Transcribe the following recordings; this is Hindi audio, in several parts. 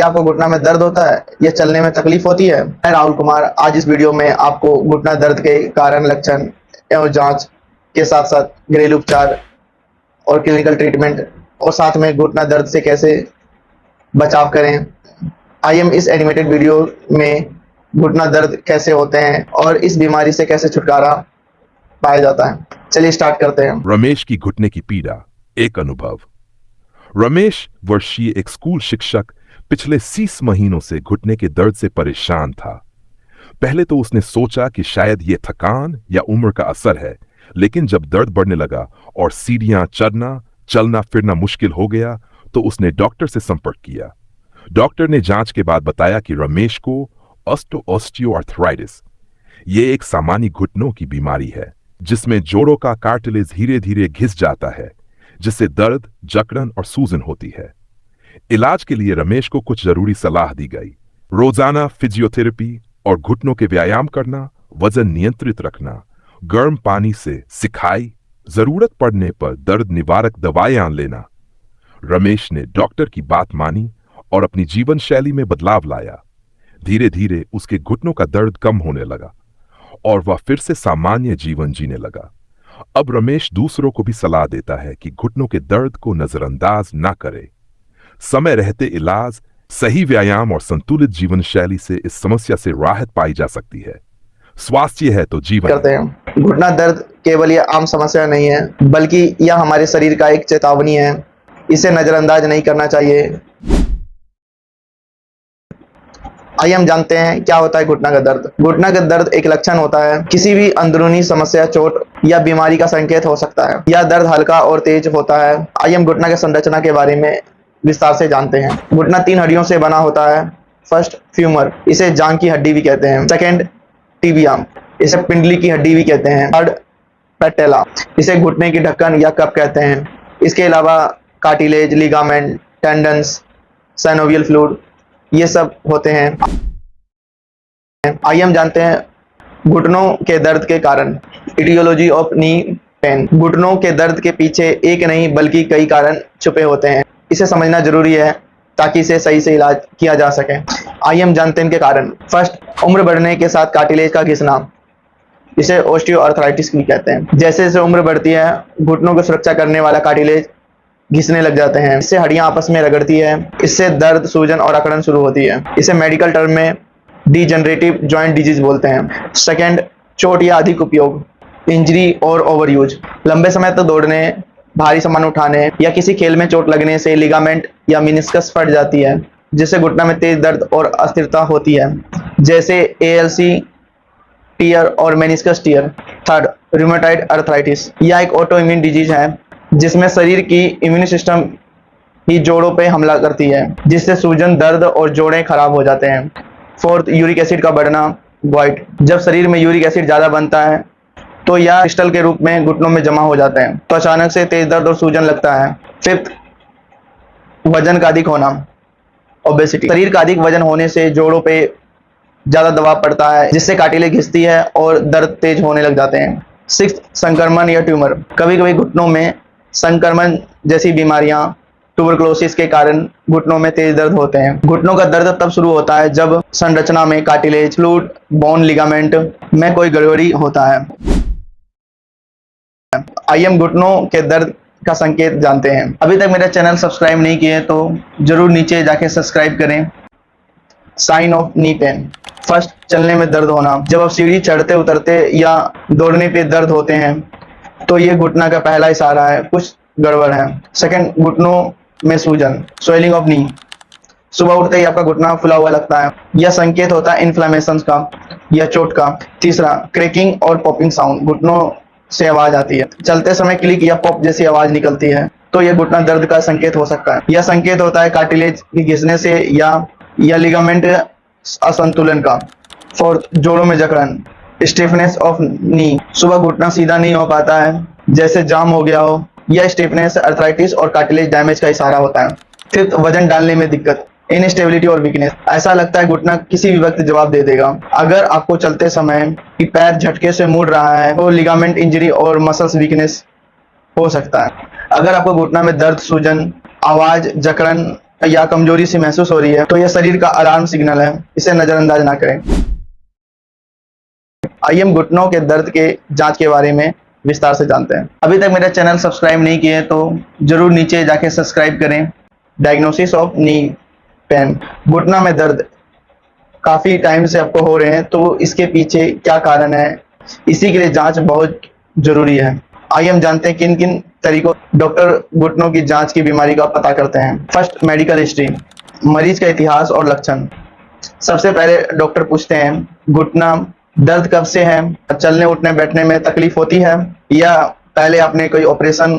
क्या आपको घुटना में दर्द होता है या चलने में तकलीफ होती है? मैं राहुल कुमार आज इस वीडियो में आपको घुटना दर्द के कारण, लक्षण एवं जांच के साथ साथ घरेलू उपचार और क्लिनिकल ट्रीटमेंट और साथ में घुटना दर्द से कैसे बचाव करें, आइए हम इस एनिमेटेड वीडियो में घुटना दर्द कैसे होते हैं और इस बीमारी से कैसे छुटकारा पाया जाता है। चलिए स्टार्ट करते हैं। रमेश की घुटने की पीड़ा, एक अनुभव। रमेश वर्षीय एक स्कूल शिक्षक पिछले 30 महीनों से घुटने के दर्द से परेशान था। पहले तो उसने सोचा कि शायद ये थकान या उम्र का असर है, लेकिन जब दर्द बढ़ने लगा और सीढ़ियां चढ़ना चलना फिरना मुश्किल हो गया तो उसने डॉक्टर से संपर्क किया। डॉक्टर ने जांच के बाद बताया कि रमेश को ऑस्टियोआर्थराइटिस, ये एक सामान्य घुटनों की बीमारी है जिसमें जोड़ों का कार्टिलेज धीरे धीरे घिस जाता है, जिससे दर्द, जकड़न और सूजन होती है। इलाज के लिए रमेश को कुछ जरूरी सलाह दी गई। रोजाना फिजियोथेरेपी और घुटनों के व्यायाम करना, वजन नियंत्रित रखना, गर्म पानी से सिकाई, जरूरत पड़ने पर दर्द निवारक दवाएं लेना। रमेश ने डॉक्टर की बात मानी और अपनी जीवन शैली में बदलाव लाया। धीरे धीरे उसके घुटनों का दर्द कम होने लगा और वह फिर से सामान्य जीवन जीने लगा। अब रमेश दूसरों को भी सलाह देता है कि घुटनों के दर्द को नजरअंदाज ना करे। समय रहते इलाज, सही व्यायाम और संतुलित जीवन शैली से इस समस्या से राहत पाई जा सकती है। स्वास्थ्य है तो जीवन करते हैं। घुटना दर्द केवल यह आम समस्या नहीं है, बल्कि यह हमारे शरीर का एक चेतावनी है। इसे नजरअंदाज नहीं करना चाहिए। आइए हम जानते हैं क्या होता है घुटना का दर्द। घुटना का दर्द एक लक्षण होता है, किसी भी अंदरूनी समस्या, चोट या बीमारी का संकेत हो सकता है। यह दर्द हल्का और तेज होता है। आइए हम घुटना की संरचना के बारे में विस्तार से जानते हैं। घुटना 3 हड्डियों से बना होता है। फर्स्ट, फ्यूमर, इसे जांघ की हड्डी भी कहते हैं। सेकेंड, टिबिया, इसे पिंडली की हड्डी भी कहते हैं। थर्ड, पैटेला, इसे घुटने की ढक्कन या कप कहते हैं। इसके अलावा cartilage, ligament, tendons, synovial fluid, ये सब होते हैं। आइए हम जानते हैं घुटनों के दर्द के कारण। Etiology of knee pain. घुटनों के दर्द के पीछे एक नहीं बल्कि कई कारण छुपे होते हैं। इसे समझना जरूरी है ताकि इसे सही से इलाज किया जा सके। आइए हम जानते हैं इनके कारण। फर्स्ट, उम्र बढ़ने के साथ कार्टिलेज का घिसना, इसे ऑस्टियोआर्थराइटिस भी कहते हैं। जैसे जैसे उम्र बढ़ती है, घुटनों को सुरक्षा करने वाला कार्टिलेज घिसने लग जाते हैं। इससे हड्डियां आपस में रगड़ती है। इससे दर्द, सूजन और अकड़न शुरू होती है। इसे मेडिकल टर्म में डीजनरेटिव जॉइंट डिजीज बोलते हैं। सेकेंड, चोट या अधिक उपयोग, इंजरी और ओवरयूज। लंबे समय तक दौड़ने, भारी सामान उठाने या किसी खेल में चोट लगने से लिगामेंट या मेनिस्कस फट जाती है, जिससे घुटना में तेज दर्द और अस्थिरता होती है, जैसे एएलसी टीयर और meniscus tear. Third, rheumatoid arthritis, यह एक ऑटो इम्यून डिजीज है जिसमें शरीर की इम्यून सिस्टम ही जोड़ों पे हमला करती है, जिससे सूजन, दर्द और जोड़ें खराब हो जाते हैं। फोर्थ, यूरिक एसिड का बढ़ना, गॉइट, जब शरीर में यूरिक एसिड ज्यादा बनता है तो यह क्रिस्टल के रूप में घुटनों में जमा हो जाते हैं, तो अचानक से तेज दर्द और सूजन लगता है। फिफ्थ, वजन का अधिक होना, ओबेसिटी, शरीर का अधिक वजन होने से जोड़ों पे ज्यादा दबाव पड़ता है, जिससे कार्टिलेज घिसती है और दर्द तेज होने लग जाते हैं। सिक्स्थ, संक्रमण या ट्यूमर, कभी कभी घुटनों में संक्रमण जैसी बीमारियां, ट्यूबरकुलोसिस के कारण घुटनों में तेज दर्द होते हैं। घुटनों का दर्द तब शुरू होता है जब संरचना में कार्टिलेज, फ्लूइड, बोन, लिगामेंट में कोई गड़बड़ी होता है। आइए हम घुटनों के दर्द का संकेत जानते हैं। अभी तक मेरा चैनल सब्सक्राइब नहीं किए तो जरूर नीचे जाके सब्सक्राइब करें। Sign of knee pain. First, चलने में दर्द होना, जब आप सीढ़ी चढ़ते उतरते या दौड़ने पे दर्द होते हैं तो ये घुटना का पहला इशारा है, कुछ गड़बड़ है। सेकंड, घुटनों में सूजन, स्वेलिंग ऑफ नी, सुबह उठते ही आपका घुटना फुला हुआ लगता है, यह संकेत होता है इन्फ्लेमेशन का या चोट का। तीसरा, क्रैकिंग और पॉपिंग साउंड, घुटनों से आवाज आती है, चलते समय क्लिक या पॉप जैसी आवाज निकलती है, तो यह घुटना दर्द का संकेत हो सकता है। यह संकेत होता है कार्टिलेज की घिसने से या लिगामेंट असंतुलन का। फोर्थ, जोड़ों में जकड़न, स्टिफनेस ऑफ नी, सुबह घुटना सीधा नहीं हो पाता है, जैसे जाम हो गया हो। यह स्टिफनेस अर्थराइटिस और कार्टिलेज डैमेज का इशारा होता है। फिफ्थ, वजन डालने में दिक्कत, इनस्टेबिलिटी और वीकनेस, ऐसा लगता है घुटना किसी भी वक्त जवाब दे देगा। अगर आपको चलते समय कि पैर झटके से मुड़ रहा है तो लिगामेंट इंजरी और मसल्स वीकनेस हो सकता है। अगर आपको घुटना में दर्द, सूजन, आवाज, जकड़न या कमजोरी सी महसूस हो रही है तो यह शरीर का अलार्म सिग्नल है, इसे नजरअंदाज ना करें। आइए हम घुटनों के दर्द के जांच के बारे में विस्तार से जानते हैं। अभी तक मेरा चैनल सब्सक्राइब नहीं किए तो जरूर नीचे जाके सब्सक्राइब करें। डायग्नोसिस ऑफ नी पेन, घुटना में दर्द काफी टाइम से आपको हो रहे हैं तो इसके पीछे क्या कारण है, इसी के लिए जांच बहुत जरूरी है। आइए हम जानते हैं किन किन तरीकों डॉक्टर घुटनों की जांच की बीमारी का पता करते हैं। फर्स्ट, मेडिकल हिस्ट्री, मरीज का इतिहास और लक्षण। सबसे पहले डॉक्टर पूछते हैं घुटना दर्द कब से है, चलने उठने बैठने में तकलीफ होती है या पहले आपने कोई ऑपरेशन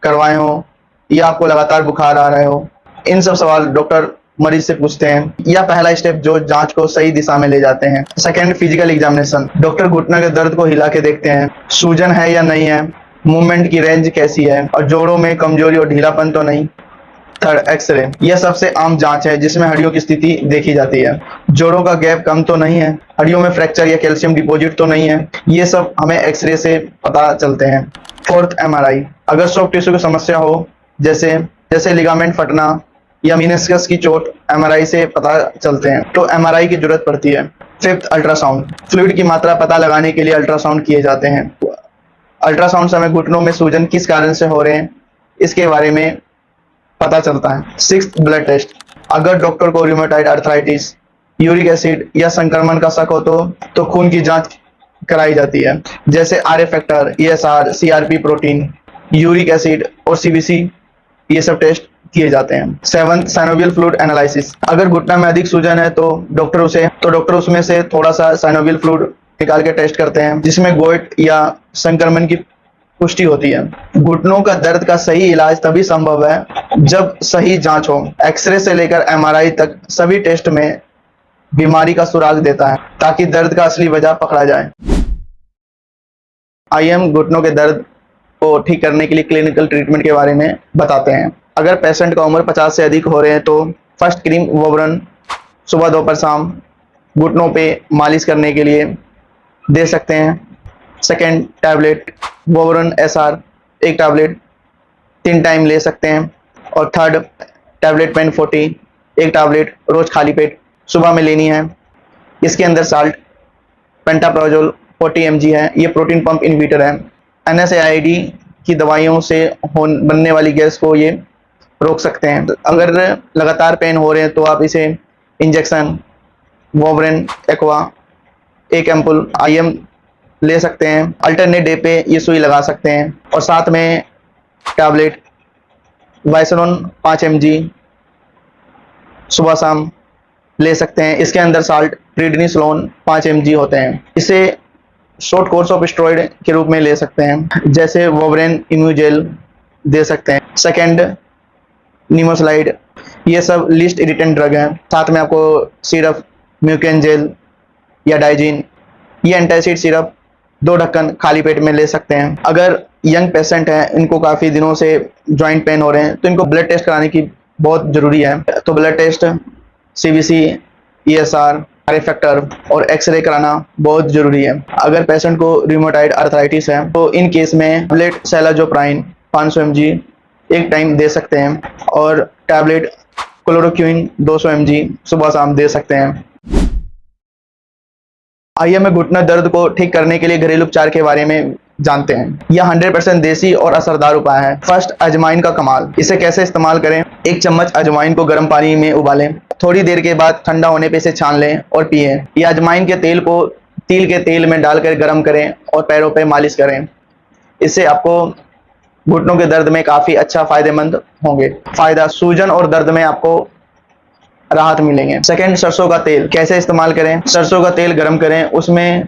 करवाए हो या आपको लगातार बुखार आ रहे हो। इन सब सवाल डॉक्टर मरीज से पूछते हैं। या पहला स्टेप जो जांच को सही दिशा में ले जाते हैं। सेकंड, फिजिकल एग्जामिनेशन, डॉक्टर घुटना के दर्द को हिला के देखते हैं, सूजन है या नहीं है, मूवमेंट की रेंज कैसी है और जोड़ों में कमजोरी और ढीलापन तो नहीं। थर्ड, एक्सरे, यह सबसे आम जांच है जिसमें हड्डियों की स्थिति देखी जाती है, जोड़ों का गैप कम तो नहीं है, हड्डियों में फ्रैक्चर या कैल्शियम डिपॉजिट तो नहीं है। ये सब हमें एक्सरे से पता चलते हैं। फोर्थ, एमआरआई, अगर सॉफ्ट टिश्यू की समस्या हो जैसे लिगामेंट फटना या मीनिस्कस की चोट, एमआरआई से पता चलते हैं तो एमआरआई की जरूरत पड़ती है। फिफ्थ, अल्ट्रासाउंड, फ्लूइड की मात्रा पता लगाने के लिए अल्ट्रासाउंड किए जाते हैं। अल्ट्रासाउंड से हमें घुटनों में सूजन किस कारण से हो रहे हैं इसके बारे में पता चलता है। सिक्स्थ, ब्लड टेस्ट, अगर डॉक्टर को रूमेटॉइड अर्थराइटिस, यूरिक एसिड या संक्रमण का शक हो तो खून की जांच कराई जाती है, जैसे RA factor, ESR, CRP protein, uric acid और सीबीसी, ये सब टेस्ट किए जाते हैं। सेवंथ, साइनोवियल फ्लूइड एनालिसिस, अगर घुटना में अधिक सूजन है तो डॉक्टर उसमें से थोड़ा सा साइनोवियल फ्लूइड निकाल के टेस्ट करते हैं जिसमें गोइट या संक्रमण की पुष्टि होती है। घुटनों का दर्द का सही इलाज तभी संभव है जब सही जांच हो। एक्सरे से लेकर एमआरआई तक सभी टेस्ट में बीमारी का सुराग देता है ताकि दर्द का असली वजह पकड़ा जाए। आइए हम घुटनों के दर्द को ठीक करने के लिए क्लिनिकल ट्रीटमेंट के बारे में बताते हैं। अगर पेशेंट का उम्र 50 से अधिक हो रहे हैं तो फर्स्ट, क्रीम वोबरन सुबह दोपहर शाम घुटनों पे मालिश करने के लिए दे सकते हैं। सेकेंड, टैबलेट वोबरन एसआर, एक टैबलेट 3 टाइम ले सकते हैं। और थर्ड, टैबलेट पेन 40, एक टैबलेट रोज खाली पेट सुबह में लेनी है। इसके अंदर साल्ट पेंटाप्रोजोल 40 mg है, ये प्रोटीन पंप इनहिबिटर है। NSAID की दवाइयों से बनने वाली गैस को ये रोक सकते हैं। अगर लगातार पेन हो रहे हैं तो आप इसे इंजेक्शन वोबरेन एक्वा 1 एम्पुल IM ले सकते हैं। अल्टरनेट डे पे ये सुई लगा सकते हैं और साथ में टैबलेट वाइसरोन 5 mg सुबह शाम ले सकते हैं। इसके अंदर साल्ट प्रीडनिसोलोन 5 mg होते हैं। इसे शॉर्ट कोर्स ऑफ स्टेरॉइड के रूप में ले सकते हैं, जैसे वोबरेन इम्यूजेल दे सकते हैं। सेकेंड, निमोसलाइड, ये सब लिस्ट इरिटेंट ड्रग हैं। साथ में आपको सिरप म्यूकेन जेल या डाइजीन, ये एंटासिड सिरप 2 ढक्कन खाली पेट में ले सकते हैं। अगर यंग पेशेंट हैं, इनको काफ़ी दिनों से जॉइंट पेन हो रहे हैं तो इनको ब्लड टेस्ट कराने की बहुत ज़रूरी है। तो blood test CBC, ESR, RA factor और एक्सरे कराना बहुत ज़रूरी है। अगर पेशेंट को रूमेटॉइड अर्थराइटिस है तो इन केस में टैबलेट सेलाजोप्राइन 500 mg एक टाइम दे सकते हैं और टैबलेट क्लोरोक्विन 200 mg सुबह शाम दे सकते हैं। आइए हम घुटना दर्द को ठीक करने के लिए घरेलू उपचार के बारे में जानते हैं। यह 100% देसी और असरदार उपाय है। फर्स्ट, अजवाइन का कमाल, इसे कैसे इस्तेमाल करें। 1 चम्मच अजवाइन को गर्म पानी में उबालें, थोड़ी देर के बाद ठंडा होने पे इसे छान लें और पिएं। यह अजवाइन के तेल को तिल के तेल में डालकर गर्म करें और पैरों पे मालिश करें। इससे आपको घुटनों के दर्द में काफी अच्छा फायदेमंद होंगे। फायदा, सूजन और दर्द में आपको राहत मिलेंगे। सेकेंड, सरसों का तेल कैसे इस्तेमाल करें। सरसों का तेल गर्म करें, उसमें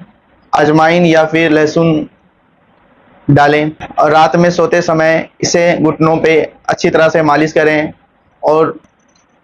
अजवाइन या फिर लहसुन डालें और रात में सोते समय इसे घुटनों पे अच्छी तरह से मालिश करें और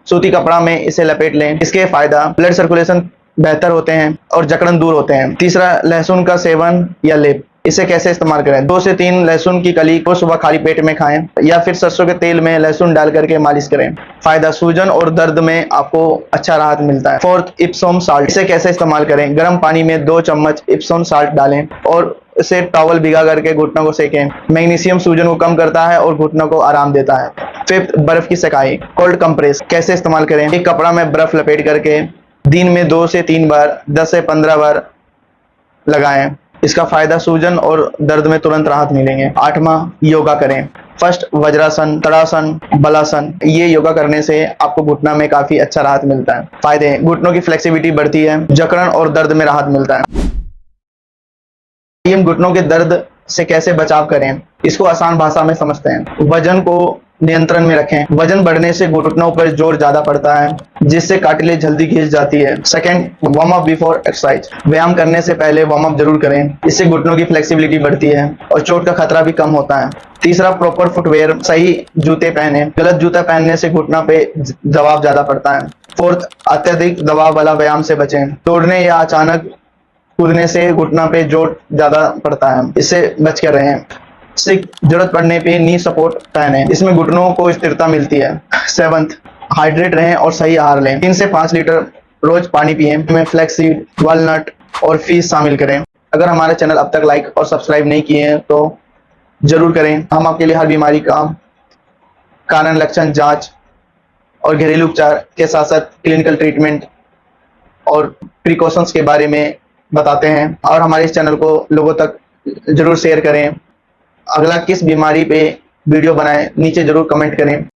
सूती कपड़ा में इसे लपेट लें। इसके फायदा, ब्लड सर्कुलेशन बेहतर होते हैं और जकड़न दूर होते हैं। तीसरा, लहसुन का सेवन या लेप, इसे कैसे इस्तेमाल करें। 2 से 3 लहसुन की कली को सुबह खाली पेट में खाएं या फिर सरसों के तेल में लहसुन डाल करके मालिश करें। फायदा, सूजन और दर्द में आपको अच्छा राहत मिलता है। फोर्थ, इप्सोम साल्ट, इसे कैसे इस्तेमाल करें। गर्म पानी में 2 चम्मच इप्सोम साल्ट डालें और से टॉवल भिगा करके घुटनों को सेकें। मैग्नीशियम सूजन को कम करता है और घुटनों को आराम देता है। फिफ्थ, बर्फ की सेकाई, कोल्ड कंप्रेस कैसे इस्तेमाल करें। एक कपड़ा में बर्फ लपेट करके दिन में 2 से 3 बार 10 से 15 बार लगाएं। इसका फायदा सूजन और दर्द में तुरंत राहत मिलेंगे। 8वां, योगा करें। फर्स्ट, वज्रासन, तड़ासन, बलासन। ये योगा करने से आपको घुटना में काफी अच्छा राहत मिलता है। फायदे, घुटनों की फ्लेक्सिबिलिटी बढ़ती है, जकड़न और दर्द में राहत मिलता है। हम घुटनों के दर्द से कैसे बचाव करें, इसको आसान भाषा में समझते हैं। वजन को नियंत्रण में रखें। वजन बढ़ने से घुटनों पर जोर ज्यादा पड़ता है, जिससे कार्टिलेज जल्दी खिंच जाती है। Second, warm up before exercise. व्यायाम करने से पहले वार्म अप जरूर करें, इससे घुटनों की फ्लेक्सिबिलिटी बढ़ती है और चोट का खतरा भी कम होता है। तीसरा, प्रॉपर फुटवेयर, सही जूते पहने। गलत जूता पहनने से घुटना पे दबाव ज्यादा पड़ता है। फोर्थ, अत्यधिक दबाव वाला व्यायाम से बचें। दौड़ने या अचानक कूदने से घुटना पे जोर ज्यादा पड़ता है, इससे बच कर रहें। सिक्स, जरूरत पड़ने पे नी सपोर्ट पहने, इसमें घुटनों को स्थिरता मिलती है। सेवंथ, हाइड्रेट रहें और सही आहार लें। 3 से 5 लीटर रोज पानी पिएं। में फ्लैक्सीड, वॉलनट और फीस शामिल करें। अगर हमारे चैनल अब तक लाइक और सब्सक्राइब नहीं किए हैं तो जरूर करें। हम आपके लिए हर बीमारी का कारण, लक्षण, जांच और घरेलू उपचार के साथ साथ क्लिनिकल ट्रीटमेंट और प्रिकॉशंस के बारे में बताते हैं। और हमारे इस चैनल को लोगों तक जरूर शेयर करें। अगला किस बीमारी पे वीडियो बनाएं, नीचे जरूर कमेंट करें।